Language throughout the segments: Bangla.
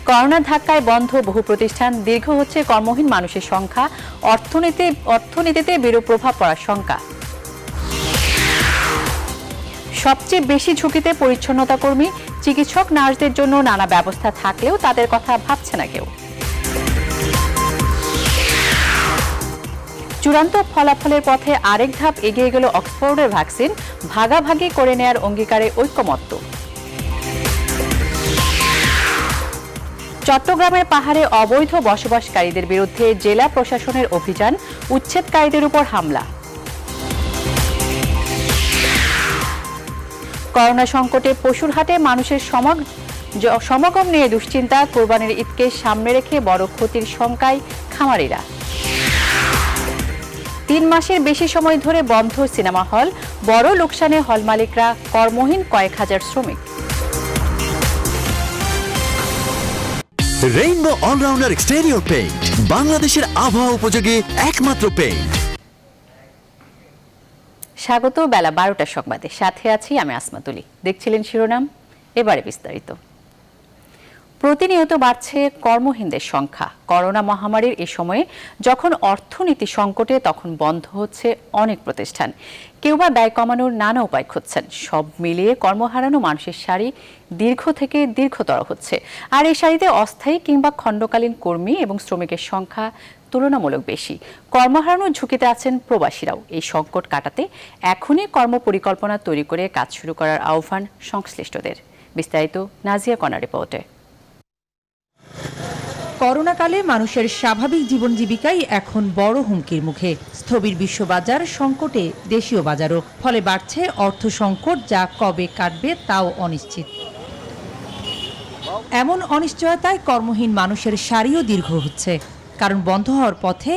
করোনার ধাক্কায় বন্ধ বহু প্রতিষ্ঠান, দীর্ঘ হচ্ছে কর্মহীন মানুষের সংখ্যা, অর্থনীতিতে বিরূপ প্রভাব পড়ার শঙ্কা। সবচেয়ে বেশি ঝুঁকিতে পরিচ্ছন্নতা কর্মী, চিকিৎসক, নার্সদের জন্য নানা ব্যবস্থা থাকলেও তাদের কথা ভাবছে না কেউ। চূড়ান্ত ফলাফলের পথে আরেক ধাপ এগিয়ে গেল অক্সফোর্ডের ভ্যাকসিন, ভাগাভাগি করে নেয়ার অঙ্গীকারে ঐকমত্য। চট্টগ্রামের পাহাড়ে অবৈধ বসবাসকারীদের বিরুদ্ধে জেলা প্রশাসনের অভিযান, উচ্ছেদকারীদের উপর হামলা। করোনা সংকটে পশুর হাটে মানুষের সমাগম নিয়ে দুশ্চিন্তা, কোরবানির ঈদকে সামনে রেখে বড় ক্ষতির শঙ্কায় খামারিরা। 3 মাসের বেশি সময় ধরে বন্ধ সিনেমা হল, বড় লোকসানে হল মালিকরা, কর্মহীন কয়েক হাজার শ্রমিক। রেইনবো অলরাউন্ডার এক্সটেরিয়র পেইন্ট, বাংলাদেশের আবহাওয়া উপযোগী একমাত্র পেইন্ট। স্বাগত বেলা 12টার সংবাদে, সাথে আছি আমি আসমা তুলি। দেখছিলেন শিরোনাম, এবারে বিস্তারিত। প্রতিনিয়ত বাড়ছে কর্মহীনদের সংখ্যা। করোনা মহামারীর এ সময়ে যখন অর্থনীতি সংকটে, তখন বন্ধ হচ্ছে অনেক প্রতিষ্ঠান। কেউ বা ব্যয় কমানোর নানা উপায় খুঁজছেন। সব মিলিয়ে কর্মহারানো মানুষের সারি দীর্ঘ থেকে দীর্ঘতর হচ্ছে। আর এই সারিতে অস্থায়ী কিংবা খণ্ডকালীন কর্মী এবং শ্রমিকের সংখ্যা তুলনামূলক বেশি। কর্মহারানোর ঝুঁকিতে আছেন প্রবাসীরাও। এই সংকট কাটাতে এখনই কর্মপরিকল্পনা তৈরি করে কাজ শুরু করার আহ্বান সংশ্লিষ্টদের। বিস্তারিত নাজিয়া কণা রিপোর্টে। করোনাকালে মানুষের স্বাভাবিক জীবন জীবিকাই এখন বড় হুমকির মুখে। স্থবির বিশ্ববাজার, সংকটে দেশীয় বাজারও। ফলে বাড়ছে অর্থ সংকট, যা কবে কাটবে তাও অনিশ্চিত। এমন অনিশ্চয়তায় কর্মহীন মানুষের সারিও দীর্ঘ হচ্ছে। কারণ বন্ধ হওয়ার পথে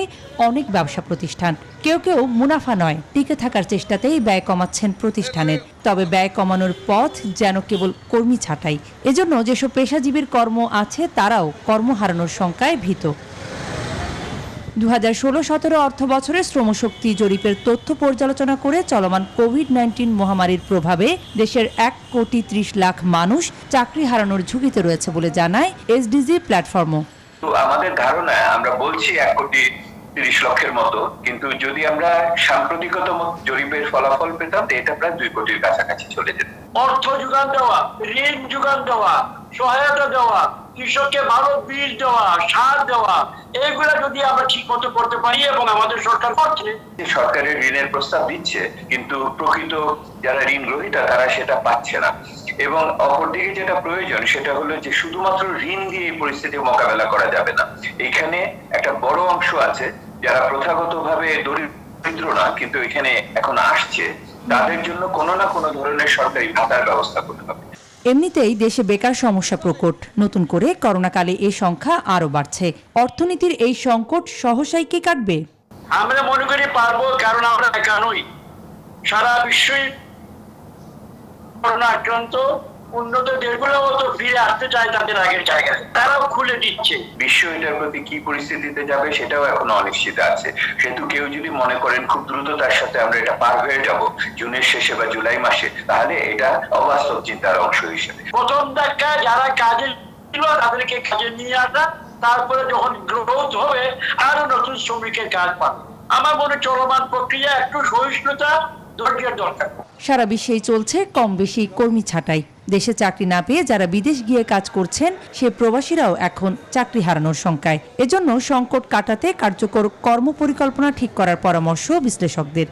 অনেক ব্যবসা প্রতিষ্ঠান। কেউ কেউ মুনাফা নয়, টিকে থাকার চেষ্টাতেই ব্যয় কমাচ্ছেন প্রতিষ্ঠানের। তবে ব্যয় কমানোর পথ যেন কেবল কর্মী ছাঁটাই। এজন্য যেসব পেশাজীবীর কর্ম আছে তারাও কর্ম হারানোর শঙ্কায় ভীত। 2016-17 অর্থ বছরে শ্রমশক্তি জরিপের তথ্য পর্যালোচনা করে চলমান কোভিড-19 মহামারীর প্রভাবে দেশের 1,30,00,000 মানুষ চাকরি হারানোর ঝুঁকিতে রয়েছে বলে জানায় এসডিজি প্ল্যাটফর্মও। আমাদের ধারণায় আমরা বলছি 1,30,00,000 মতো, কিন্তু যদি আমরা সাম্প্রতিকতম জরিপের ফলাফল পেতাম, এটা প্রায় 2 কোটির কাছাকাছি চলে যেত। অর্থ যোগান দেওয়া, ঋণ যোগান দেওয়া, সহায়তা দেওয়া, কৃষককে ভালো বীজ দেওয়া, সার দেওয়া, এইগুলা যদি আমরা ঠিক মতো করতে পারি এবং আমাদের সরকার করছে। সরকারের ঋণের প্রস্তাব দিচ্ছে, কিন্তু প্রকৃত যারা ঋণ গ্রহীতা তারা সেটা পাচ্ছে না। এবং অপরদিকে যেটা প্রয়োজন সেটা হলো যে শুধুমাত্র ঋণ দিয়ে এই পরিস্থিতি মোকাবেলা করা যাবে না। এখানে একটা বড় অংশ আছে যারা প্রথাগতভাবে দরিদ্র না, কিন্তু এখানে এখন আসছে, তাদের জন্য কোনো না কোনো ধরনের সরকারি ভাতার ব্যবস্থা করতে হবে। এমনিতেই দেশে বেকার সমস্যা প্রকট। নতুন করে করোনাকালে এই সংখ্যা আরো বাড়ছে। অর্থনীতির এই সংকট সহসাই কি কাটবে? আমরা মনে করি পারবো, কারণ আমরা একা নই। সারা বিশ্বই করোনা আক্রান্ত। উন্নত দেশগুলো তো ফিরে আসতে চায় তাদের আগের জায়গায়, তারাও খুলে দিচ্ছে। বিশ্ব এটার প্রতি কি পরিস্থিতিতে যাবে সেটাও এখনো অনিশ্চিত আছে। কিন্তু কেউ যদি মনে করেন খুব দ্রুততার সাথে আমরা এটা পার হয়ে যাব জুনের শেষে বা জুলাই মাসে, তাহলে এটা অবাস্তব চিন্তার অংশ হিসেবে প্রথম ধাক্কায় যারা কাজে ছিল তাদেরকে কাজে নিয়ে আসা, তারপরে যখন গ্রোথ হবে আরো নতুন শ্রমিকের কাজ পাবে। আমার মনে চলমান প্রক্রিয়া, একটু সহিষ্ণুতা, ধৈর্যের দরকার। সারা বিশ্বেই চলছে কম বেশি কর্মী ছাঁটাই। দেশে চাকরি না পেয়ে যারা বিদেশ গিয়ে কাজ করছেন, সে প্রবাসীরাও এখন চাকরি হারানোর শঙ্কায়। এজন্য সংকট কাটাতে কার্যকর কর্মপরিকল্পনা ঠিক করার পরামর্শ বিশ্লেষকদের।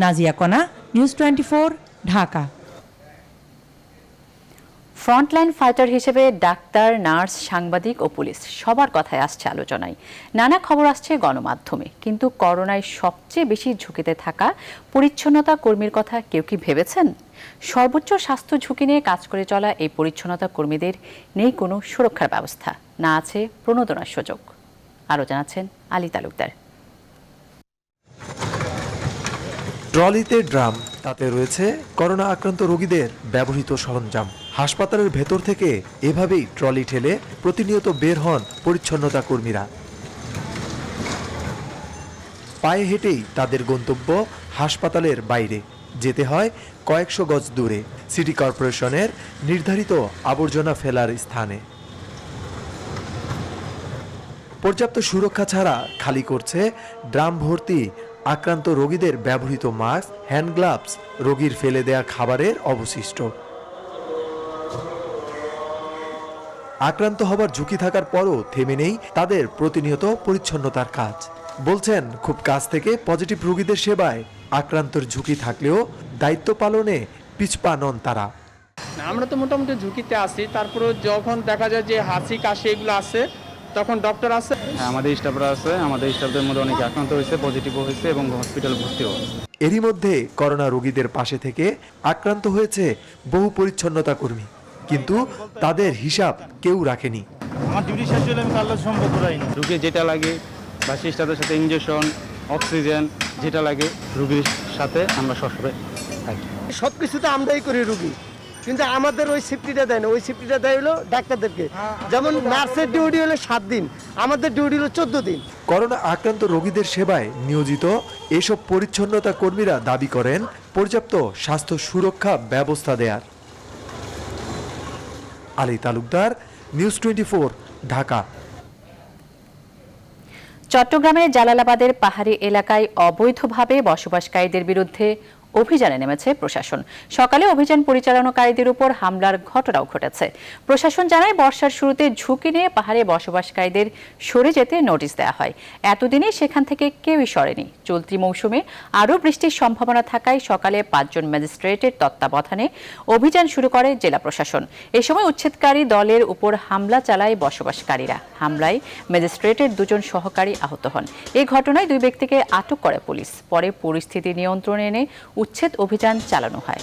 নাজিয়া কণা, নিউজ 24, ঢাকা। ফ্রন্টলাইন ফাইটার হিসেবে ডাক্তার, নার্স, সাংবাদিক ও পুলিশ সবার কথাই আসছে আলোচনায়। নানা খবর আসছে গণমাধ্যমে, কিন্তু করোনায় সবচেয়ে বেশি ঝুঁকিতে থাকা পরিচ্ছন্নতা কর্মীর কথা কেউ কি ভেবেছেন? সর্বোচ্চ স্বাস্থ্য ঝুঁকি নিয়ে কাজ করে চলা এই পরিচ্ছন্নতা কর্মীদের নেই কোনো সুরক্ষার ব্যবস্থা, না আছে প্রণোদনার সুযোগ। আরও জানাচ্ছেন আলী তালুকদার। ট্রলিতে ড্রাম, তাতে রয়েছে করোনা আক্রান্ত রোগীদের ব্যবহৃত সরঞ্জাম। হাসপাতালের ভেতর থেকে এভাবেই ট্রলি ঠেলে প্রতিনিয়ত বের হন পরিচ্ছন্নতা কর্মীরা। পায়ে হেঁটেই তাদের গন্তব্য হাসপাতালের বাইরে। যেতে হয় কয়েকশো গজ দূরে, সিটি কর্পোরেশনের নির্ধারিত আবর্জনা ফেলার স্থানে। পর্যাপ্ত সুরক্ষা ছাড়া খালি করছে ড্রাম ভর্তি আক্রান্ত রোগীদের ব্যবহৃত মাস্ক, হ্যান্ড গ্লাভস, রোগীর ফেলে দেয়া খাবারের অবশিষ্ট। আক্রান্ত হবার ঝুঁকি থাকার পরও থেমে নেই তাদের প্রতিনিয়ত পরিচ্ছন্নতার কাজ। বলছেন খুব কাছ থেকে পজিটিভ রোগীদের সেবায় আক্রান্তর ঝুঁকি থাকলেও দায়িত্ব পালনে পিছপা নন তারা। আমরা তো মোটামুটি ঝুঁকিতে আছি, তারপরে যখন দেখা যায় যে হাসি কাশি এগুলো আছে তখন ডক্টর আছে। আমাদের স্টাফরা আছে, আমাদের স্টাফদের মধ্যে অনেকে আক্রান্ত হয়েছে, পজিটিভও হয়েছে এবং হসপিটালে ভর্তিও হয়েছে। এরই মধ্যে করোনা রোগীদের পাশে থেকে আক্রান্ত হয়েছে বহু পরিচ্ছন্নতা কর্মী, কিন্তু তাদের হিসাব কেউ রাখেনি। আমার ডিউটি শেষ হলে আমি কাল সম্ভব করাইনি। রুগী যেটা লাগে বা সেই স্টাফের সাথে ইনজেকশন, অক্সিজেন যেটা লাগে রুগীর সাথে আমরা সবসময় থাকি। সব কিছুতে আমরাই করি রুগী, কিন্তু আমাদের ওই সেফটিটা দেয় না। ওই সেফটিটা দেয় হলো ডাক্তারদেরকে। যেমন নার্সের ডিউটি হলো 7 দিন, আমাদের ডিউটি হলো 14 দিন। করোনা আক্রান্ত রোগীদের সেবায় নিয়োজিত এসব পরিচ্ছন্নতা কর্মীরা দাবি করেন পর্যাপ্ত স্বাস্থ্য সুরক্ষা ব্যবস্থা দেয়ার। আলী তালুকদার, নিউজ 24, ঢাকা। চট্টগ্রামের জালালাবাদের পাহাড়ি এলাকায় অবৈধভাবে বসবাসকারীদের বিরুদ্ধে অভিযানে নেমেছে প্রশাসন। সকালে অভিযান পরিচালনাকারীদের উপর হামলার ঘটনাও ঘটেছে। প্রশাসন জানায় বর্ষার শুরুতে ঝুঁকি নিয়ে পাহাড়ে বসবাসকারীদের সরে যেতে নোটিশ দেওয়া হয়। এতদিনে সেখান থেকে কেউই সরেনি। চলতি মৌসুমে আরও বৃষ্টির সম্ভাবনা থাকায় সকালে 5 জন ম্যাজিস্ট্রেটের তত্ত্বাবধানে অভিযান শুরু করে জেলা প্রশাসন। এ সময় উচ্ছেদকারী দলের উপর হামলা চালায় বসবাসকারীরা। হামলায় ম্যাজিস্ট্রেটের 2 জন সহকারী আহত হন। এই ঘটনায় 2 ব্যক্তিকে আটক করে পুলিশ। পরে পরিস্থিতি নিয়ন্ত্রণে এনে উচ্ছেদ অভিযান চালানো হয়।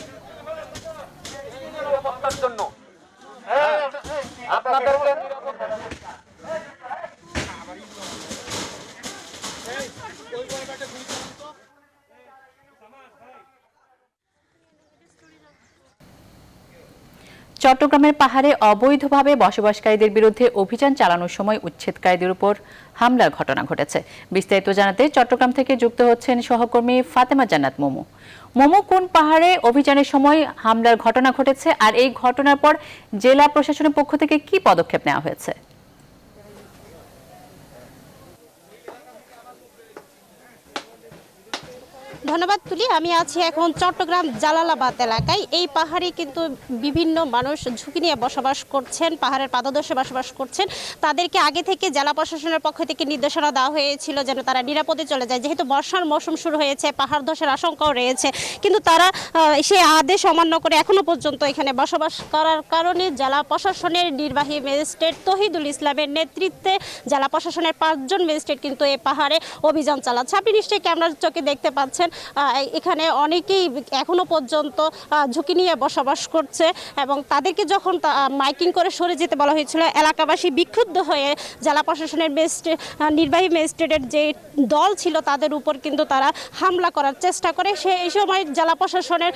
চট্টগ্রামের পাহাড়ে অবৈধভাবে বসবাসকারীদের বিরুদ্ধে অভিযান চালানোর সময় উচ্ছেদকারীদের উপর হামলার ঘটনা ঘটেছে। বিস্তারিত জানাতে চট্টগ্রাম থেকে যুক্ত হচ্ছেন সহকর্মী ফাতেমা জান্নাত মোমো। মোমো, কোন পাহাড়ে অভিযানের সময় হামলার ঘটনা ঘটেছে আর এই ঘটনার পর জেলা প্রশাসনের পক্ষ থেকে কি পদক্ষেপ নেওয়া হয়েছে? ধন্যবাদ তুলি। আমি আছি এখন চট্টগ্রাম জালালাবাদ এলাকায়। এই পাহাড়ে কিন্তু বিভিন্ন মানুষ ঝুঁকি নিয়ে বসবাস করছেন, পাহাড়ের পাদদেশে বসবাস করছেন। তাদেরকে আগে থেকে জেলা প্রশাসনের পক্ষ থেকে নির্দেশনা দেওয়া হয়েছিল যেন তারা নিরাপদে চলে যায়। যেহেতু বর্ষার মৌসুম শুরু হয়েছে, পাহাড় ধসের আশঙ্কাও রয়েছে, কিন্তু তারা সেই আদেশ অমান্য করে এখনো পর্যন্ত এখানে বসবাস করার কারণে জেলা প্রশাসনের নির্বাহী ম্যাজিস্ট্রেট তহিদুল ইসলামের নেতৃত্বে জেলা প্রশাসনের 5 জন ম্যাজিস্ট্রেট কিন্তু এই পাহাড়ে অভিযান চালাচ্ছে। আপনি নিশ্চয়ই ক্যামেরার চোখে দেখতে পাচ্ছেন এখানে অনেকেই এখনো পর্যন্ত ঝুঁকি নিয়ে বসবাস করছে এবং তাদেরকে যখন মাইকিং করে সরে যেতে বলা হয়েছিল, এলাকাবাসী বিক্ষুব্ধ হয়ে জেলা প্রশাসনের নির্বাহী ম্যাজিস্ট্রেটের যে দল ছিল তাদের উপর কিন্তু তারা হামলা করার চেষ্টা করে। সেই সময় জেলা প্রশাসনের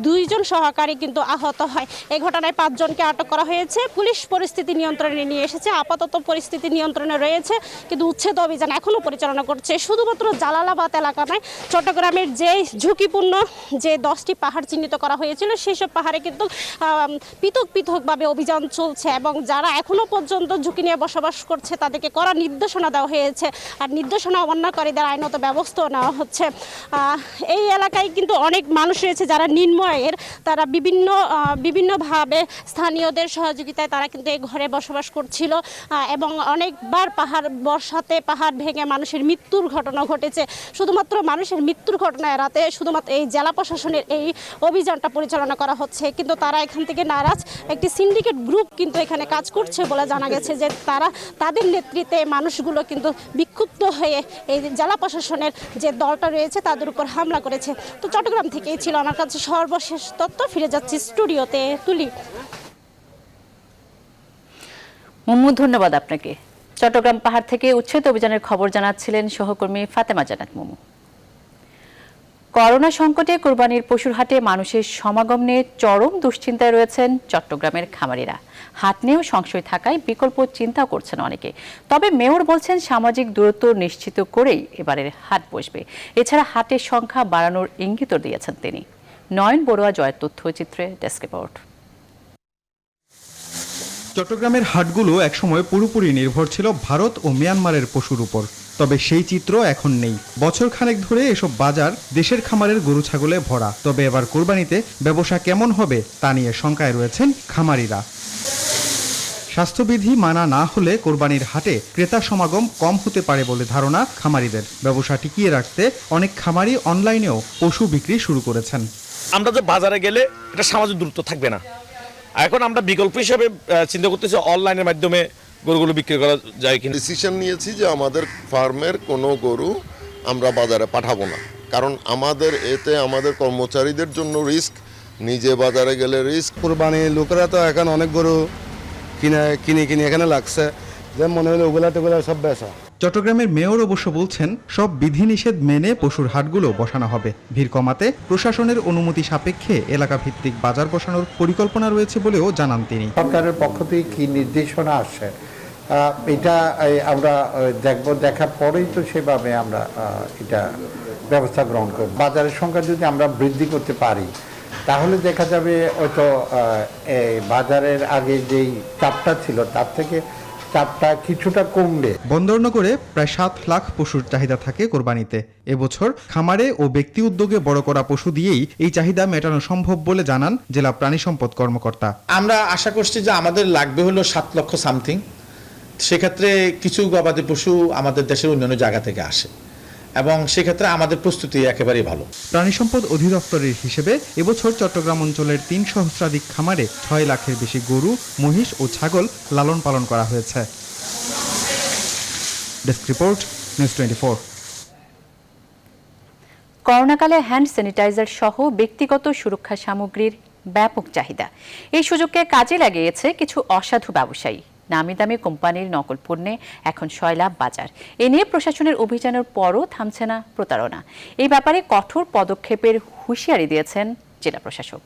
2 জন সহকারী কিন্তু আহত হয়। এই ঘটনায় 5 জনকে আটক করা হয়েছে। পুলিশ পরিস্থিতি নিয়ন্ত্রণে নিয়ে এসেছে। আপাতত পরিস্থিতি নিয়ন্ত্রণে রয়েছে, কিন্তু উচ্ছেদ অভিযান এখনও পরিচালনা করছে। শুধুমাত্র জালালাবাদ এলাকা নয়, চট্টগ্রামের যে ঝুঁকিপূর্ণ যে 10টি পাহাড় চিহ্নিত করা হয়েছিল সেসব পাহাড়ে কিন্তু পৃথক পৃথকভাবে অভিযান চলছে এবং যারা এখনো পর্যন্ত ঝুঁকি নিয়ে বসবাস করছে তাদেরকে কড়া নির্দেশনা দেওয়া হয়েছে আর নির্দেশনা অমান্যকারীদের আইনত ব্যবস্থাও নেওয়া হচ্ছে। এই এলাকায় কিন্তু অনেক মানুষ রয়েছে যারা নিম্ন আয়ের, তারা বিভিন্নভাবে স্থানীয়দের সহযোগিতায় তারা কিন্তু এই ঘরে বসবাস করছিল এবং অনেকবার বর্ষাতে পাহাড় ভেঙে মানুষের মৃত্যুর ঘটনা ঘটেছে। শুধুমাত্র মানুষের মৃত্যুর ঘটনা এড়াতে শুধুমাত্র এই জেলা প্রশাসনের এই অভিযানটা পরিচালনা করা হচ্ছে, কিন্তু তারা এখান থেকে নারাজ। একটি সিন্ডিকেট গ্রুপ কিন্তু এখানে কাজ করছে বলে জানা গেছে, যে তাদের নেতৃত্বে মানুষগুলো কিন্তু বিক্ষুব্ধ হয়ে এই জেলা প্রশাসনের যে দলটা রয়েছে তাদের উপর হামলা করেছে। তো চট্টগ্রাম থেকেই ছিল আমার কাছে সর্বশেষ তথ্য। ফিরে যাচ্ছি স্টুডিওতে। তুলি। মোমো, ধন্যবাদ আপনাকে। চট্টগ্রাম পাহাড় থেকে উচ্ছেদ অভিযানের খবর জানাচ্ছিলেন সহকর্মী ফাতেমা জান্নাত মোমো। করোনা সংকটে কোরবানির পশুর হাটে মানুষের সমাগম নিয়ে চরম দুশ্চিন্তায় রয়েছেন চট্টগ্রামের খামারিরা। হাট নিয়েও সংশয় থাকায় বিকল্প চিন্তা করছেন অনেকে। তবে মেয়র বলছেন সামাজিক দূরত্ব নিশ্চিত করেই এবারের হাট বসবে। এছাড়া হাটের সংখ্যা বাড়ানোর ইঙ্গিতও দিয়েছেন তিনি। নয়ন বড়ুয়া জয়ের তথ্যচিত্রে ডেস্ক রিপোর্ট। চট্টগ্রামের হাটগুলো একসময় পুরোপুরি নির্ভর ছিল ভারত ও মিয়ানমারের পশুর উপর, তবে সেই চিত্র এখন নেই। বছর খানেক ধরে এসব বাজার দেশের খামারের গরু ছাগলে ভরা। তবে এবার কোরবানিতে ব্যবসা কেমন হবে তা নিয়ে শঙ্কায় রয়েছেন খামারিরা। স্বাস্থ্যবিধি মানা না হলে কোরবানির হাটে ক্রেতা সমাগম কম হতে পারে বলে ধারণা খামারিদের। ব্যবসা টিকিয়ে রাখতে অনেক খামারি অনলাইনেও পশু বিক্রি শুরু করেছেন। আমরা যে বাজারে গেলে এটা সামাজিক দূরত্ব থাকবে না, এখন আমরা বিকল্প হিসেবে চিন্তা করতেছি অনলাইনের মাধ্যমে গরুগুলো বিক্রি করা যায় কিনা। ডিসিশন নিয়েছি যে আমাদের ফার্মের কোনো গরু আমরা বাজারে পাঠাবো না, কারণ আমাদের এতে আমাদের কর্মচারীদের জন্য রিস্ক, নিজে বাজারে গেলে রিস্ক। কোরবানি লোকেরা তো এখন অনেক গরু কিনে এখানে লাগছে, যে মনে হলো ওগুলা টোগুলা সব বেচা। চট্টগ্রামের মেয়র অবশ্য বলছেন সব বিধিনিষেধ মেনে পশুর হাটগুলো বসানো হবে। ভিড় কমাতে প্রশাসনের অনুমতি সাপেক্ষে এলাকা ভিত্তিক বাজার বসানোর পরিকল্পনা রয়েছে বলেও জানান তিনি। সরকারের পক্ষ থেকে কি নির্দেশনা আসে এটা আমরা দেখব, দেখার পরেই তো সেভাবে আমরা এটা ব্যবস্থা গ্রহণ করব। বাজারের সংখ্যা যদি আমরা বৃদ্ধি করতে পারি তাহলে দেখা যাবে হয়তো বাজারের আগে যেই চাপটা ছিল তার থেকে চাপটা কিছুটা কমবে। বন্দরনগরে প্রায় 7 লাখ পশুর চাহিদা থাকে কোরবানিতে। এবছর খামারে ও ব্যক্তি উদ্যোগে বড় করা পশু দিয়েই এই চাহিদা মেটানো সম্ভব বলে জানান জেলা প্রাণী সম্পদ কর্মকর্তা। আমরা আশা করছি যে আমাদের লাগবে হলো 7 লক্ষ সামথিং। সেক্ষেত্রে কিছু গবাদি পশু আমাদের দেশের অন্যান্য জায়গা থেকে আসে এবং সেক্ষেত্রে আমাদের প্রস্তুতি একেবারেই ভালো। প্রাণী সম্পদ অধিদপ্তরের হিসেবে এবছর চট্টগ্রাম অঞ্চলের 3 সহস্রাধিক খামারে 6 লাখের বেশি গরু, মহিষ ও ছাগল লালন পালন করা হয়েছে। Desk report, news 24। করোনাকালে হ্যান্ড স্যানিটাইজার সহ ব্যক্তিগত সুরক্ষা সামগ্রীর ব্যাপক চাহিদা। এই সুযোগকে কাজে লাগিয়েছে কিছু অসাধু ব্যবসায়ী। নামি দামি কোম্পানির নকল পণ্যে এখন সয়লাভ বাজার। এ নিয়ে প্রশাসনের অভিযানের পরও থামছে না প্রতারণা। এই ব্যাপারে কঠোর পদক্ষেপের হুঁশিয়ারি দিয়েছেন জেলা প্রশাসক।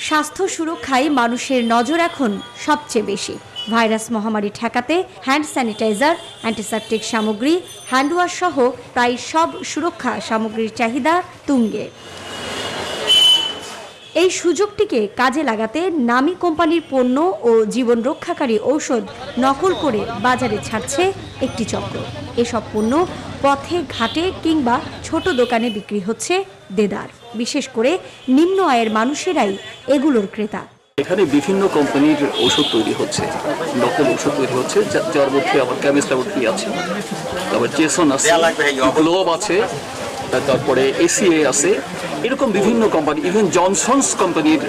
স্বাস্থ্য সুরক্ষায় মানুষের নজর এখন সবচেয়ে বেশি। ভাইরাস মহামারী ঠেকাতে হ্যান্ড স্যানিটাইজার, অ্যান্টিসেপটিক সামগ্রী, হ্যান্ড ওয়াশ সহ প্রায় সব সুরক্ষা সামগ্রীর চাহিদা তুঙ্গে। এই সুযোগটিকে কাজে লাগাতে নামী কোম্পানির পণ্য ও জীবন রক্ষাকারী ঔষধ নকল করে বাজারে ছাড়ছে একটি চক্র। এসব পণ্য পথে ঘাটে কিংবা ছোট দোকানে বিক্রি হচ্ছে দেদার। বিশেষ করে নিম্ন আয়ের মানুষেরাই এগুলোর ক্রেতা। এখানে বিভিন্ন কোম্পানির ওষুধ তৈরি হচ্ছে, নকল ওষুধ তৈরি হচ্ছে, যার মধ্যে আবার কেমিস্ট ল্যাবরেটরি আছে, তারপর জেসন আছে, গ্লোব আছে, তারপরে এসিএ আছে, এরকম বিভিন্ন কোম্পানি, ইভেন জনসনস কোম্পানির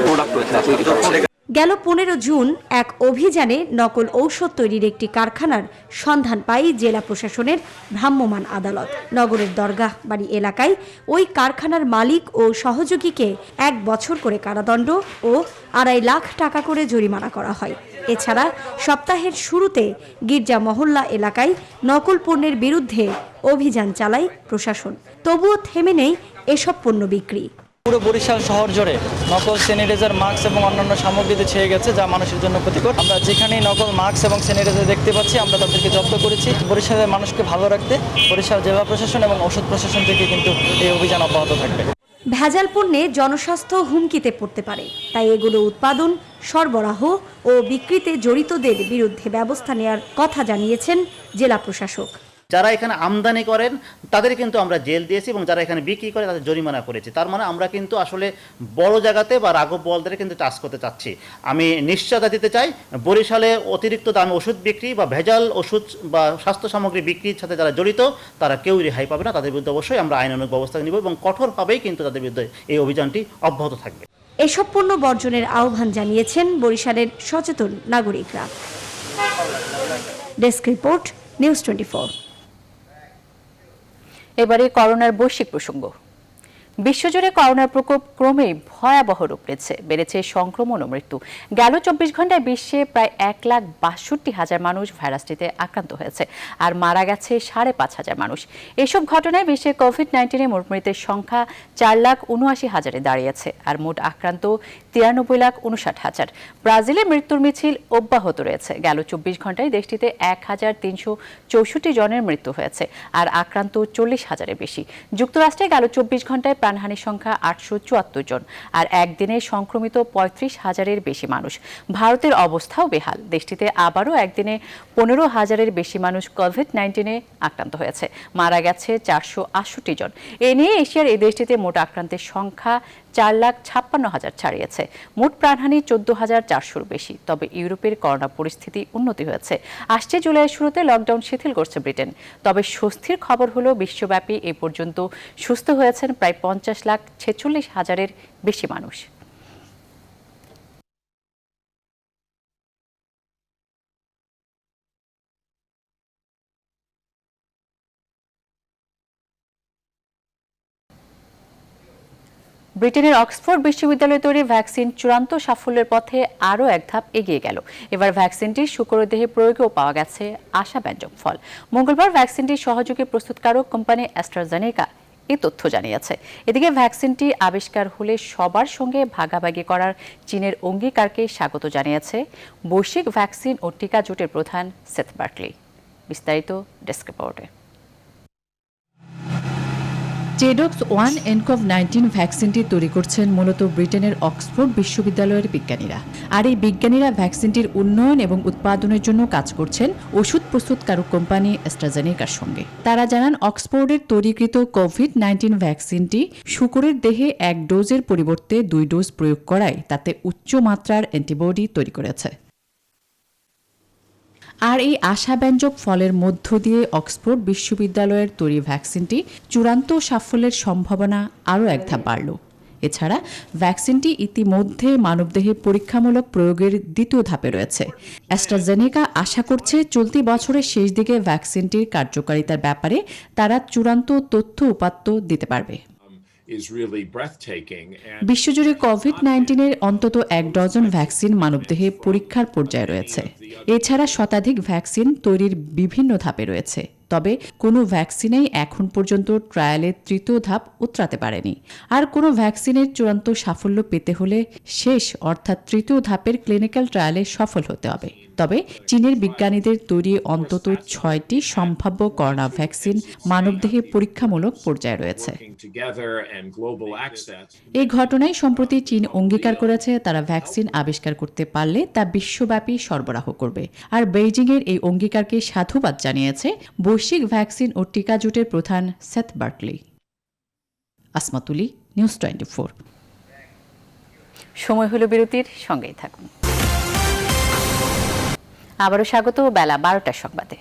প্রোডাক্ট তৈরি হচ্ছে। গেল 15 জুন এক অভিযানে নকল ঔষধ তৈরির একটি কারখানার সন্ধান পায় জেলা প্রশাসনের ভ্রাম্যমাণ আদালত। নগরের দরগাহ বাড়ি এলাকায় ওই কারখানার মালিক ও সহযোগীকে 1 বছর করে কারাদণ্ড ও 2.5 লাখ টাকা করে জরিমানা করা হয়। এছাড়া সপ্তাহের শুরুতে গির্জা মহল্লা এলাকায় নকল পণ্যের বিরুদ্ধে অভিযান চালায় প্রশাসন। তবুও থেমে নেই এসব পণ্য বিক্রি। পুরো বরিশাল শহর জুড়ে নকল স্যানিটাইজার, মাস্ক এবং অন্যান্য সামগ্রীতে ছেয়ে গেছে, যা মানুষের জন্য ক্ষতিকর। আমরা যেখানেই নকল মাস্ক এবং স্যানিটাইজার দেখতে পাচ্ছি আমরা তাদেরকে জব্দ করেছি। বরিশালের মানুষকে ভালো রাখতে বরিশাল জেলা প্রশাসন এবং ঔষধ প্রশাসন থেকে কিন্তু এই অভিযান অব্যাহত থাকবে। ভেজাল পণ্যে জনস্বাস্থ্য হুমকিতে পড়তে পারে, তাই এগুলো উৎপাদন, সরবরাহ ও বিক্রিতে জড়িতদের বিরুদ্ধে ব্যবস্থা নেওয়ার কথা জানিয়েছেন জেলা প্রশাসক। যারা এখানে আমদানি করেন তাদের কিন্তু আমরা জেল দিয়েছি এবং যারা এখানে বিক্রি করে তাদের জরিমানা করেছি। তার মানে আমরা কিন্তু আসলে বড় জায়গাতে বা রাঘব বলদের কিন্তু টাচ করতে চাচ্ছি। আমি নিশ্চয়তা দিতে চাই, বরিশালে অতিরিক্ত দামে ওষুধ বিক্রি বা ভেজাল ওষুধ বা স্বাস্থ্য সামগ্রী বিক্রির সাথে যারা জড়িত তারা কেউ রেহাই পাবে না। তাদের বিরুদ্ধে অবশ্যই আমরা আইনানুগ ব্যবস্থা নিব এবং কঠোরভাবেই কিন্তু তাদের বিরুদ্ধে এই অভিযানটি অব্যাহত থাকবে। এসব পণ্য বর্জনের আহ্বান জানিয়েছেন বরিশালের সচেতন নাগরিকরা। Desk report, news 24। এবারে করোনার বৈশ্বিক প্রসঙ্গ। বিশ্বজুড়ে করোনার প্রকোপ ক্রমেই ভয়াবহ রূপ নিচ্ছে, বেড়েছে সংক্রমণ ও মৃত্যু। গেল 24 ঘন্টায় বিশ্বে প্রায় 1,62,000 মানুষ ভাইরাসটিতে আক্রান্ত হয়েছে আর মারা গেছে 5,500 মানুষ। এসব ঘটনায় বিশ্বে কোভিড-19 মোট মৃতের সংখ্যা 4,79,000-এ দাঁড়িয়েছে আর মোট আক্রান্ত 93,59,000। ব্রাজিলে মৃত্যুর মিছিল অব্যাহত রয়েছে। গেল 24 ঘন্টায় দেশটিতে 1,364 জনের মৃত্যু হয়েছে আর আক্রান্ত 40,000-এর বেশি। যুক্তরাষ্ট্রে গেল 24 ঘন্টায় প্রাণহানির সংখ্যা 874 জন আর একদিনে সংক্রমিত 35,000-এর বেশি মানুষ। ভারতের অবস্থাও বেহাল। দেশটিতে আবারও একদিনে 15,000-এর বেশি মানুষ কোভিড-19-এ আক্রান্ত হয়েছে, মারা গেছে 468 জন। এ নিয়ে এশিয়ার এই দেশটিতে মোট আক্রান্তের সংখ্যা 4,56,000 ছাড়িয়েছে। মোট প্রাণহানি 14,400-র বেশি। তবে ইউরোপের করোনা পরিস্থিতি উন্নতি হয়েছে। আসছে জুলাইয়ের শুরুতে লকডাউন শিথিল করছে ব্রিটেন। তবে স্বস্তির খবর হলো বিশ্বব্যাপী এ পর্যন্ত সুস্থ হয়েছেন প্রায় 50,46,000-এর বেশি মানুষ। ব্রিটেনের অক্সফোর্ড বিশ্ববিদ্যালয় তৈরি ভ্যাকসিন চূড়ান্ত সাফল্যের পথে আরও এক ধাপ এগিয়ে গেল। এবার ভ্যাকসিনটির শুকরদেহে প্রয়োগেও পাওয়া গেছে আশাব্যঞ্জক ফল। মঙ্গলবার ভ্যাকসিনটির সহযোগী প্রস্তুতকারক কোম্পানি অ্যাস্ট্রাজেনেকা এই তথ্য জানিয়েছে। এদিকে ভ্যাকসিনটি আবিষ্কার হলে সবার সঙ্গে ভাগাভাগি করার চীনের অঙ্গীকারকে স্বাগত জানিয়েছে বৈশ্বিক ভ্যাকসিন ও টিকা জোটের প্রধান সেথ বার্কলি। বিস্তারিত ডেস্ক রিপোর্টে। টেডক্স 1nCoV-19 ভ্যাকসিনটি তৈরি করছেন মূলত ব্রিটেনের অক্সফোর্ড বিশ্ববিদ্যালয়ের বিজ্ঞানীরা। আর এই বিজ্ঞানীরা ভ্যাকসিনটির উন্নয়ন এবং উৎপাদনের জন্য কাজ করছেন ওষুধ প্রস্তুতকারক কোম্পানি অ্যাস্ট্রাজেনেকার সঙ্গে। তারা জানান অক্সফোর্ডের তৈরিকৃত কোভিড-19 ভ্যাকসিনটি শূকরের দেহে 1 ডোজের পরিবর্তে 2 ডোজ প্রয়োগ করায় তাতে উচ্চ মাত্রার অ্যান্টিবডি তৈরি করেছে। আর এই আশাব্যঞ্জক ফলের মধ্য দিয়ে অক্সফোর্ড বিশ্ববিদ্যালয়ের তৈরি ভ্যাকসিনটি চূড়ান্ত সাফল্যের সম্ভাবনা আরও এক ধাপ বাড়ল। এছাড়া ভ্যাকসিনটি ইতিমধ্যে মানবদেহে পরীক্ষামূলক প্রয়োগের দ্বিতীয় ধাপে রয়েছে। অ্যাস্ট্রাজেনেকা আশা করছে চলতি বছরের শেষ দিকে ভ্যাকসিনটির কার্যকারিতার ব্যাপারে তারা চূড়ান্ত তথ্য উপাত্ত দিতে পারবে। বিশ্বজুড়ে কোভিড-19-এর অন্তত 1 ডজন ভ্যাকসিন মানবদেহে পরীক্ষার পর্যায়ে রয়েছে। এছাড়া শতাধিক ভ্যাকসিন তৈরির বিভিন্ন ধাপে রয়েছে। তবে কোনো ভ্যাকসিনেই এখন পর্যন্ত ট্রায়ালের তৃতীয় ধাপ উতরাতে পারেনি। আর কোনো ভ্যাকসিনের চূড়ান্ত সাফল্য পেতে হলে শেষ অর্থাৎ তৃতীয় ধাপের ক্লিনিক্যাল ট্রায়ালে সফল হতে হবে। তবে চীনের বিজ্ঞানীদের তৈরি অন্তত 6টি সম্ভাব্য করোনা ভ্যাকসিন মানবদেহে পরীক্ষামূলক পর্যায়ে রয়েছে। এই ঘটনায় সম্প্রতি চীন অঙ্গীকার করেছে তারা ভ্যাকসিন আবিষ্কার করতে পারলে তা বিশ্বব্যাপী সরবরাহ করবে। আর বেইজিংয়ের এই অঙ্গীকারকে সাধুবাদ জানিয়েছে বৈশ্বিক ভ্যাকসিন ও টিকা জোটের প্রধান সেথ বার্কলি। আসমা তুলি, নিউজ 24। সময় হলো বিরতির, সঙ্গেই থাকুন। আবারও স্বাগত বেলা 12টার সংবাদে।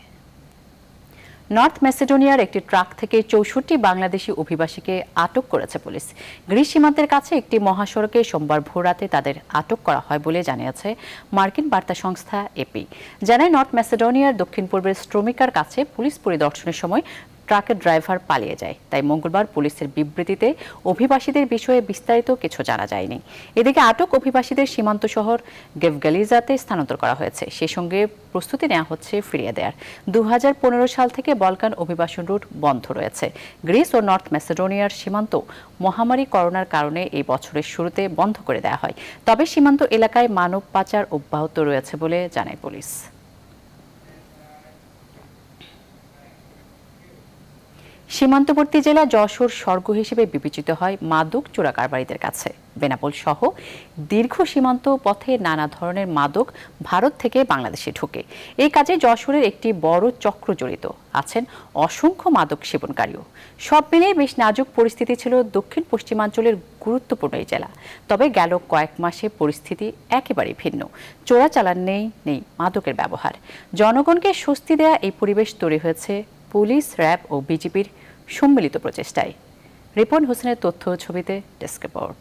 নর্থ ম্যাসেডোনিয়ার একটি ট্রাক থেকে 64 বাংলাদেশি অভিবাসীকে আটক করেছে পুলিশ। গ্রিস সীমান্তের কাছে একটি মহাসড়কে সোমবার ভোররাতে তাদের আটক করা হয় বলে জানিয়েছে মার্কিন বার্তা সংস্থা এপি। জানায় নর্থ ম্যাসেডোনিয়ার দক্ষিণ পূর্বের স্ট্রোমিকার কাছে পুলিশ পরিদর্শনের সময় ট্রাকের ড্রাইভার পালিয়ে যায়। তাই মঙ্গলবার পুলিশের বিবৃতিতে অভিবাসীদের বিষয়ে বিস্তারিত কিছু জানা যায়নি। এদিকে আটক অভিবাসীদের সীমান্ত শহর গেভগালিজাতে স্থানান্তর করা হয়েছে। সেই সঙ্গে প্রস্তুতি নেওয়া হচ্ছে ফিরিয়ে দেওয়ার। 2015 সাল থেকে বলকান অভিবাসন রুট বন্ধ রয়েছে। গ্রিস ও নর্থ ম্যাসেডোনিয়ার সীমান্ত মহামারী করোনার কারণে এই বছরের শুরুতে বন্ধ করে দেওয়া হয়। তবে সীমান্ত এলাকায় মানব পাচার অব্যাহত রয়েছে বলে জানায় পুলিশ। সীমান্তবর্তী জেলা যশোর স্বর্গ হিসেবে বিবেচিত হয় মাদক চোরা কারবারিদের কাছে। বেনাপোল সহ দীর্ঘ সীমান্ত পথে নানা ধরনের মাদক ভারত থেকে বাংলাদেশে ঢোকে। এই কাজে যশোরের একটি বড় চক্র জড়িত আছেন অসংখ্য মাদক সেবনকারীও। সব মিলিয়ে বেশ নাজুক পরিস্থিতি ছিল দক্ষিণ পশ্চিমাঞ্চলের গুরুত্বপূর্ণ এই জেলা। তবে গেল কয়েক মাসে পরিস্থিতি একেবারেই ভিন্ন। চোরাচালান নেই মাদকের ব্যবহার। জনগণকে স্বস্তি দেয়া এই পরিবেশ তৈরি হয়েছে পুলিশ, র্যাব ও বিজিবির সম্মিলিত প্রচেষ্টায়। রিপন হোসেনের তথ্য ছবিতে ডেস্ক রিপোর্ট।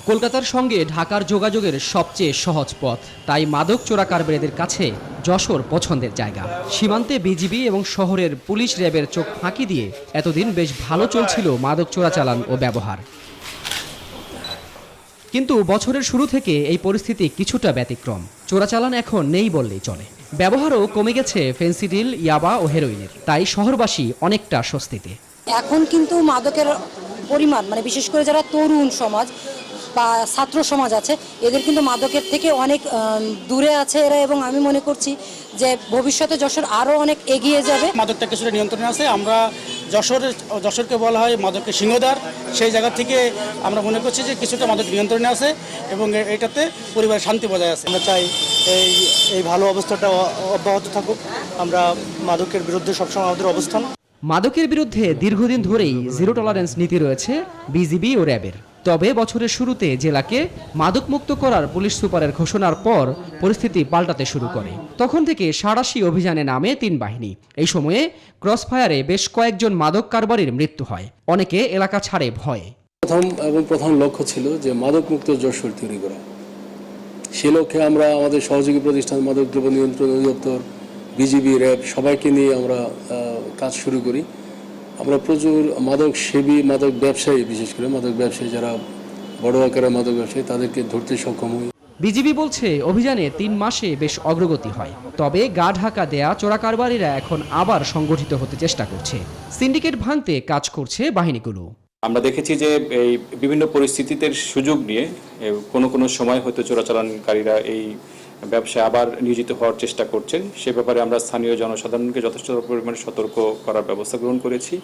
কলকাতার সঙ্গে ঢাকার যোগাযোগের সবচেয়ে সহজ পথ, তাই মাদক চোরাকারবারিদের কাছে যশোর পছন্দের জায়গা। সীমান্তে বিজিবি এবং শহরের পুলিশ র্যাবের চোখ ফাঁকি দিয়ে এতদিন বেশ ভালো চলছিল মাদক চোরাচালান ও ব্যবহার। কিন্তু বছরের শুরু থেকে এই পরিস্থিতি কিছুটা ব্যতিক্রম। চোরাচালান এখন নেই বললেই চলে। ব্যবহারও কমে গেছে ফেন্সিডিল, ইয়াবা ও হেরোইনের। তাই শহরবাসী অনেকটা স্বস্তিতে। এখন কিন্তু মাদকের পরিমাণ বিশেষ করে যারা তরুণ সমাজ বা ছাত্র সমাজ আছে, এদের কিন্তু মাদকের থেকে অনেক দূরে আছে এরা, এবং আমি মনে করছি যে ভবিষ্যতে যশোর আরও অনেক এগিয়ে যাবে। মাদকটা কিছুটা নিয়ন্ত্রণে আছে। আমরা যশোরকে বলা হয় মাদকের সিংহদ্বার, সেই জায়গা থেকে আমরা মনে করছি যে কিছুটা মাদক নিয়ন্ত্রণে আছে এবং এটাতে পরিবারের শান্তি বজায় আছে। আমরা চাই এই ভালো অবস্থাটা অব্যাহত থাকুক। আমরা মাদকের বিরুদ্ধে সবসময় আমাদের অবস্থান। মাদকের বিরুদ্ধে দীর্ঘদিন ধরেই জিরো টলারেন্স নীতি রয়েছে বিজিবি ও র্যাবের। তবে বছরের শুরুতে জেলাকে মাদকমুক্ত করার পুলিশ সুপারের ঘোষণার পর পরিস্থিতি পাল্টাতে শুরু করে। তখন থেকে সাঁড়াশি অভিযানে নামে 3 বাহিনী। এই সময়ে ক্রসফায়ারে বেশ কয়েকজন মাদক কারবারির মৃত্যু হয়। অনেকে এলাকা ছাড়ে ভয়ে। প্রথম লক্ষ্য ছিল যে মাদকমুক্ত যশোর তৈরি করা। সে লক্ষ্যে আমরা আমাদের সহযোগী প্রতিষ্ঠান মাদকদ্রব্য নিয়ন্ত্রণ অধিদপ্তর, বিজিবি, র্যাব সবাইকে নিয়ে আমরা কাজ শুরু করি। আমরা প্রচুর মাদক সেবী, মাদক ব্যবসায়ী, বিশেষ করে মাদক ব্যবসায়ী যারা বড় আকারের মাদক ব্যবসায়ী, তাদেরকে ধরতে সক্ষম হই। বিজিবি বলছে অভিযানে 3 মাসে বেশ অগ্রগতি হয়। তবে গা ঢাকা দেয়া চোরাকারবারিরা এখন আবার সংগঠিত হতে চেষ্টা করছে। সিন্ডিকেট ভাঙতে কাজ করছে বাহিনীগুলো। আমরা দেখেছি যে এই বিভিন্ন পরিস্থিতিতে সুযোগ নিয়ে কোনো সময় হয়তো চোরাচালানকারীরা এই ব্যবসায় আবার নিয়োজিত হওয়ার চেষ্টা করছেন। সে ব্যাপারে আমরা স্থানীয় জনসাধারণকে যথেষ্ট পরিমাণে সতর্ক করার ব্যবস্থা গ্রহণ করেছি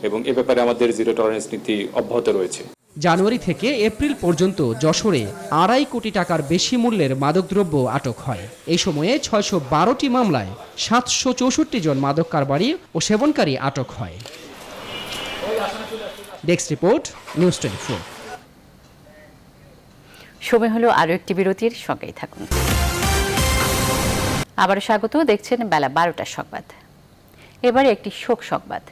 এবং এ ব্যাপারে আমাদের জিরো টলারেন্স নীতি অব্যাহত রয়েছে। জানুয়ারি থেকে এপ্রিল পর্যন্ত যশোরে 2.5 কোটি টাকার বেশি মূল্যের মাদকদ্রব্য আটক হয়। এই সময়ে 612টি মামলায় 764 জন মাদক কারবারি ও সেবনকারী আটক হয়। Desk report, news 24। সময় হলো আরও একটি বিরতির, সঙ্গেই থাকুন। আবারও স্বাগত, দেখছেন বেলা 12টার সংবাদ। এবারে একটি শোক সংবাদ।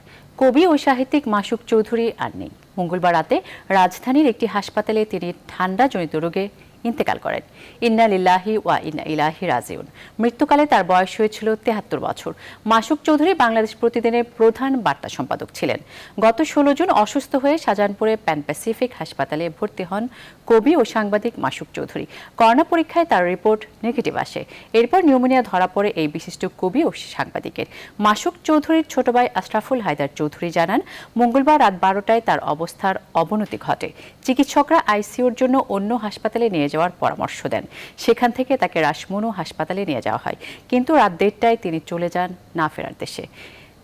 কবি ও সাহিত্যিক মাসুক চৌধুরী আর নেই। মঙ্গলবার রাতে রাজধানীর একটি হাসপাতালে তিনি ঠান্ডাজনিত রোগে ইন্তেকাল করেন। ইন্না লিল্লাহি ওয়া ইন্না ইলাইহি রাজিউন। মৃত্যুকালে তার বয়স হয়েছিল 73 বছর। মাসুক চৌধুরী বাংলাদেশ প্রতিদিনের প্রধান বার্তা সম্পাদক ছিলেন। গত 16 জুন অসুস্থ হয়ে শাহজাহানপুরে প্যান প্যাসিফিক হাসপাতালে ভর্তি হন কবি ও সাংবাদিক মাসুক চৌধুরী। করোনা পরীক্ষায় তার রিপোর্ট নেগেটিভ আসে। এরপর নিউমোনিয়া ধরা পড়ে এই বিশিষ্ট কবি ও সাংবাদিকের। মাসুক চৌধুরীর ছোট ভাই আশরাফুল হায়দার চৌধুরী জানান, মঙ্গলবার রাত 12টায় তার অবস্থার অবনতি ঘটে। চিকিৎসকরা আইসিইউর জন্য অন্য হাসপাতালে নিয়ে যাওয়ার পরামর্শ দেন। সেখান থেকে তাকে রাসমনু হাসপাতালে নিয়ে যাওয়া হয়, কিন্তু রাত 1টায় তিনি চলে যান না ফেরার দেশে।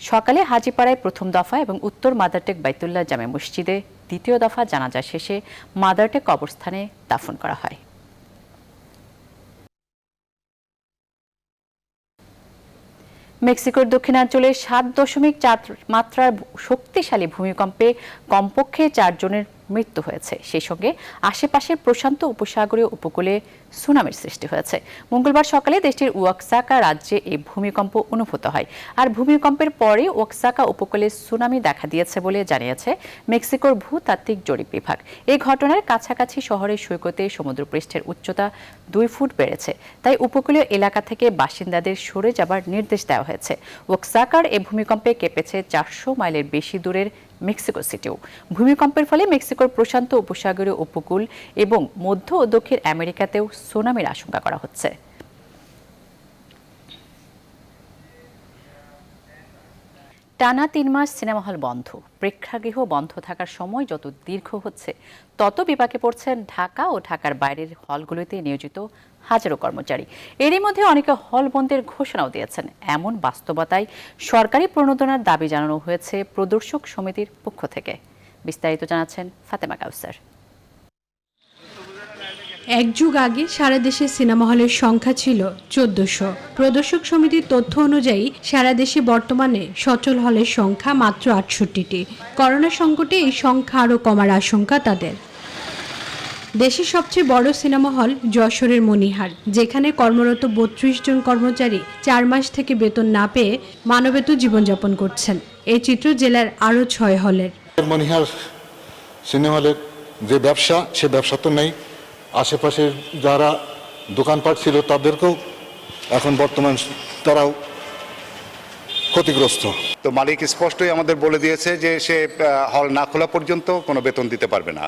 সকালে হাজীপাড়ায় প্রথম দফা এবং উত্তর মাদারটেক বাইতুল্লাহ জামে মসজিদে দ্বিতীয় দফা জানাজা শেষে মাদারটেক কবরস্থানে দাফন করা হয়। মেক্সিকোর দক্ষিণাঞ্চলে 7.4 মাত্রার শক্তিশালী ভূমিকম্পে কমপক্ষে 4 জনের মৃত্যু হয়েছে। সেই সঙ্গে আশেপাশের প্রশান্ত উপসাগরীয় উপকূলে সুনামির সৃষ্টি হয়েছে। মঙ্গলবার সকালে দেশটির ওয়াক্সাকা রাজ্যে এই ভূমিকম্প অনুভূত হয়। আর ভূমিকম্পের পরে ওয়াক্সাকা উপকূলে সুনামি দেখা দিয়েছে বলে জানিয়েছে মেক্সিকোর ভূতাত্ত্বিক জরিপ বিভাগ। এই ঘটনার কাছাকাছি শহরের সৈকতে সমুদ্রপৃষ্ঠের উচ্চতা 2 ফুট বেড়েছে। তাই উপকূলীয় এলাকা থেকে বাসিন্দাদের সরে যাবার নির্দেশ দেওয়া হয়েছে। ওয়াক্সাকার এই ভূমিকম্পে কেঁপেছে 400 মাইলের বেশি দূরের মেক্সিকো সিটিও। ভূমিকম্পের ফলে মেক্সিকোর প্রশান্ত উপসাগরীয় উপকূল এবং মধ্য ও দক্ষিণ আমেরিকাতেও সুনামির আশঙ্কা করা হচ্ছে। টানা 3 মাস সিনেমা হল বন্ধ। প্রেক্ষাগৃহ বন্ধ থাকার সময় যত দীর্ঘ হচ্ছে, তত বিপাকে পড়ছেন ঢাকা ও ঢাকার বাইরের হলগুলোতে নিয়োজিত হাজারো কর্মচারী। এরই মধ্যে অনেকে হল বন্ধের ঘোষণাও দিয়েছেন। এমন বাস্তবতায় সরকারি প্রণোদনার দাবি জানানো হয়েছে প্রদর্শক সমিতির পক্ষ থেকে। বিস্তারিত জানাচ্ছেন ফাতেমা কাউসার। এক যুগ আগে সারা দেশে সিনেমা হলের সংখ্যা ছিল 1400। প্রদর্শক সমিতির তথ্য অনুযায়ী সারা দেশে বর্তমানে সচল হলের সংখ্যা মাত্র 68টি। করোনা সংকটে এই সংখ্যা আরও কমার আশঙ্কা তাদের। দেশের সবচেয়ে বড় সিনেমা হল যশোরের মনিহার, যেখানে কর্মরত 32 জন কর্মচারী 4 মাস থেকে বেতন না পেয়ে মানবেতর জীবনযাপন করছেন। এই চিত্র জেলার আরও 6 হলের। মনিহার সিনেমা হলের যে ব্যবসা, সে ব্যবসা তো নেই। আশেপাশে যারা দোকানপাট ছিল তাদেরকেও এখন বর্তমান তারাও ক্ষতিগ্রস্ত। তো মালিক স্পষ্টই আমাদের বলে দিয়েছে যে সে হল না খোলা পর্যন্ত কোনো বেতন দিতে পারবে না।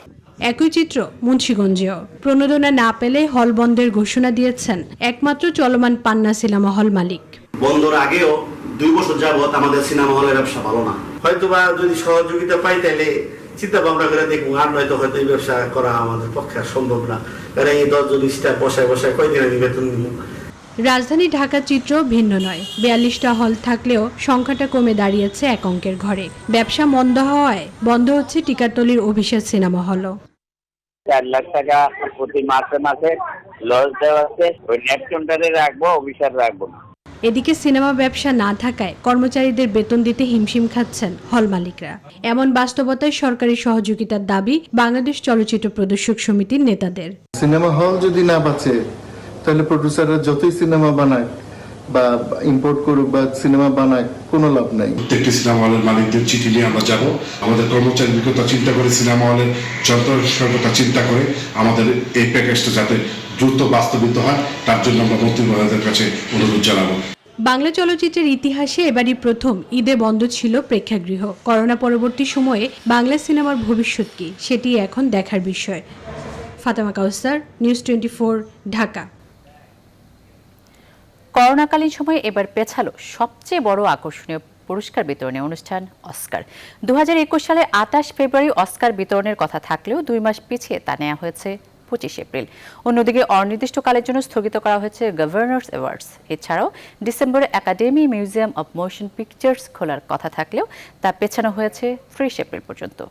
একই চিত্র মুন্সিগঞ্জেও। প্রণোদনা না পেলে হল বন্ধের ঘোষণা দিয়েছেন একমাত্র চলমান পান্না সিনেমা হল মালিক। বন্ধের আগেও 2 বছর যাবত আমাদের সিনেমা হলের ব্যবসা ভালো না। হয়তোবা যদি সহযোগিতা পাই তাহলে চিন্তা ভাবনা করে দেখবো, আর নয়তো হয়তো এই ব্যবসা করা আমাদের পক্ষে আর সম্ভব না, কারণ এই 10 জন স্টাফ বসায় বসায় কয়দিন আমি বেতন দিব। রাজধানী ঢাকার চিত্র ভিন্ন নয়। 42টা হল থাকলেও সংখ্যাটা কমে দাঁড়িয়েছে এক অঙ্কের ঘরে। ব্যবসা মন্দ হওয়ায় বন্ধ হচ্ছে টিকাতলির অভিষেক সিনেমা হলও। 4 লাখ টাকা প্রতি মাসে মাসে লস দেওয়া আছে, ওই নেট কাউন্টারে রাখবো, অফিসার রাখবো না। এদিকে সিনেমা ব্যবসা না থাকায় কর্মচারীদের বেতন দিতে হিমশিম খাচ্ছেন হল মালিকরা। এমন বাস্তবতায় সরকারি সহযোগিতার দাবি বাংলাদেশ চলচ্চিত্র প্রদর্শক সমিতির নেতাদের। সিনেমা হল যদি না বাঁচে তাহলে প্রডিউসাররা যতই সিনেমা বানায় বা ইম্পোর্ট করুক বা সিনেমা বানায় কোনো লাভ নাই। প্রত্যেকটি সিনেমা হলের মালিকদের চিঠি নিয়ে আমরা যাব, আমাদের কর্মচারীর কথা চিন্তা করে, সিনেমা হলের যন্ত্রের কথা চিন্তা করে আমাদের এই প্যাকেজটা যাতে দ্রুত বাস্তবিত হয় তার জন্য আমরা মন্ত্রী মহোদয়ের কাছে অনুরোধ জানাবো। বাংলা চলচ্চিত্রের ইতিহাসে এবারই প্রথম ঈদে বন্ধ ছিল প্রেক্ষাগৃহ। করোনা পরবর্তী সময়ে বাংলা সিনেমার ভবিষ্যৎ কি, সেটি এখন দেখার বিষয়। ফাতেমা কাউসার, নিউজ 24, ঢাকা। করোনাকালীন সময়ে এবার পেছালো সবচেয়ে বড় আকর্ষণীয় পুরস্কার বিতরণী অনুষ্ঠান অস্কার। 2021 সালে 28 ফেব্রুয়ারি অস্কার বিতরণের কথা থাকলেও 2 মাস পিছিয়ে তা নেওয়া হয়েছে 25 এপ্রিল। অন্যদিকে অনির্দিষ্টকালের জন্য স্থগিত করা হয়েছে গভর্নর্স অ্যাওয়ার্ডস। এছাড়াও ডিসেম্বরে academy museum of motion pictures খোলার কথা থাকলেও তা পেছানো হয়েছে 30 এপ্রিল পর্যন্ত।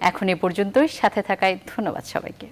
এখন এ পর্যন্তই, সাথে থাকায় ধন্যবাদ সবাইকে।